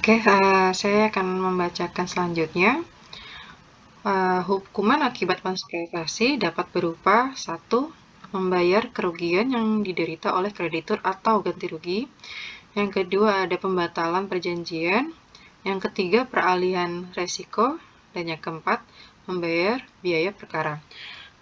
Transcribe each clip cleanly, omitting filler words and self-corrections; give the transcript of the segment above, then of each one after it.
Oke, saya akan membacakan selanjutnya. Hukuman akibat konspirasi dapat berupa: 1. Membayar kerugian yang diderita oleh kreditur atau ganti rugi. Yang kedua, ada pembatalan perjanjian. Yang ketiga, peralihan resiko. Dan yang keempat, membayar biaya perkara.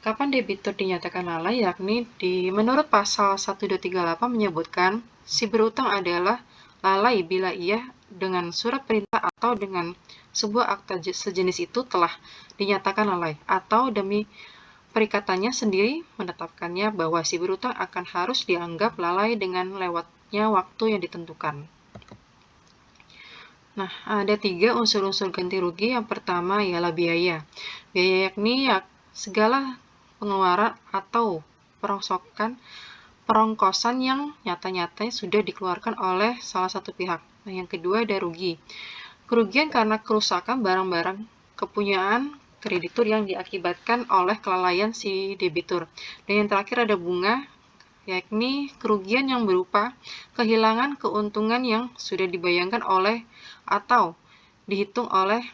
Kapan debitur dinyatakan lalai? Yakni menurut pasal 1238 menyebutkan si berutang adalah lalai bila ia dengan surat perintah atau dengan sebuah akta sejenis itu telah dinyatakan lalai, atau demi perikatannya sendiri menetapkannya bahwa si berutang akan harus dianggap lalai dengan lewatnya waktu yang ditentukan. Nah, ada 3 unsur-unsur ganti rugi. Yang pertama ialah biaya. Biaya yakni segala pengeluaran atau perongkosan yang nyata-nyatanya sudah dikeluarkan oleh salah satu pihak. Nah, yang kedua ada rugi. Kerugian karena kerusakan barang-barang kepunyaan kreditur yang diakibatkan oleh kelalaian si debitur. Dan yang terakhir ada bunga, yakni kerugian yang berupa kehilangan keuntungan yang sudah dibayangkan oleh atau dihitung oleh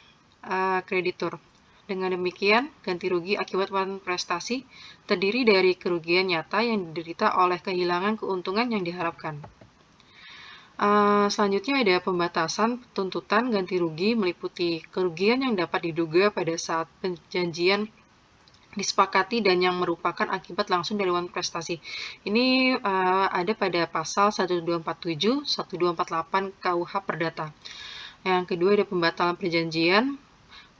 kreditur. Dengan demikian, ganti rugi akibat prestasi terdiri dari kerugian nyata yang diderita oleh kehilangan keuntungan yang diharapkan. Selanjutnya ada pembatasan tuntutan ganti rugi meliputi kerugian yang dapat diduga pada saat perjanjian disepakati dan yang merupakan akibat langsung dari prestasi. Ini ada pada pasal 1247, 1248 KUH Perdata. Yang kedua ada pembatalan perjanjian.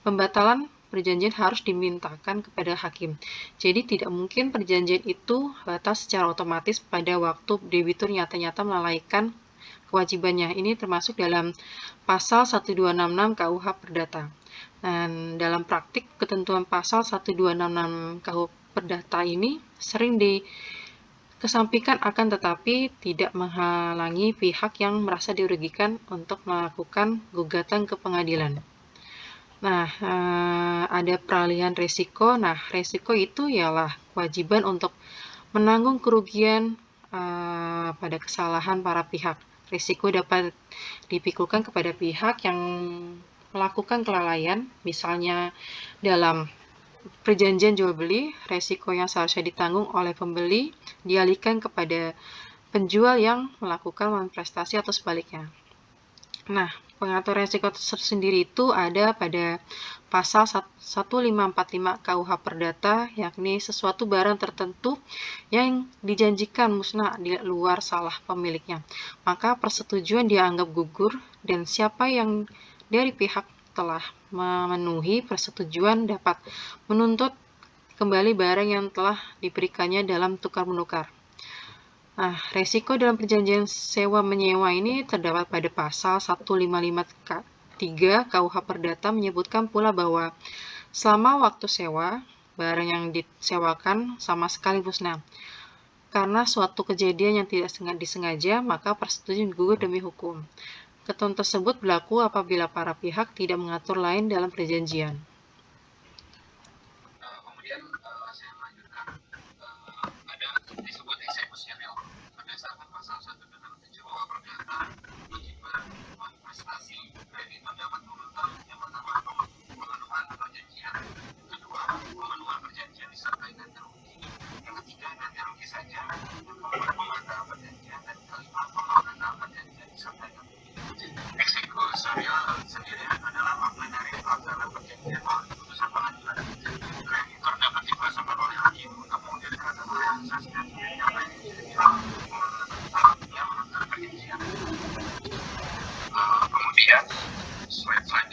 Pembatalan perjanjian harus dimintakan kepada hakim. Jadi tidak mungkin perjanjian itu batal secara otomatis pada waktu debitur nyata-nyata melalaikan kewajibannya. Ini termasuk dalam pasal 1266 KUH Perdata. Dan dalam praktik, ketentuan pasal 1266 KUH Perdata ini sering dikesampingkan, akan tetapi tidak menghalangi pihak yang merasa dirugikan untuk melakukan gugatan ke pengadilan. Nah, ada peralihan resiko. Nah, resiko itu ialah kewajiban untuk menanggung kerugian pada kesalahan para pihak. Risiko dapat dipikulkan kepada pihak yang melakukan kelalaian, misalnya dalam perjanjian jual beli, resiko yang seharusnya ditanggung oleh pembeli dialihkan kepada penjual yang melakukan manifestasi atau sebaliknya. Nah, pengaturan resiko tersendiri itu ada pada pasal 1545 KUH Perdata, yakni sesuatu barang tertentu yang dijanjikan musnah di luar salah pemiliknya, maka persetujuan dianggap gugur, dan siapa yang dari pihak telah memenuhi persetujuan dapat menuntut kembali barang yang telah diberikannya dalam tukar-menukar. Nah, resiko dalam perjanjian sewa-menyewa ini terdapat pada pasal 155(3) KUH Perdata, menyebutkan pula bahwa selama waktu sewa, barang yang disewakan sama sekali musnah. Karena suatu kejadian yang tidak disengaja, maka persetujuan gugur demi hukum. Ketentuan tersebut berlaku apabila para pihak tidak mengatur lain dalam perjanjian. Kemudian slide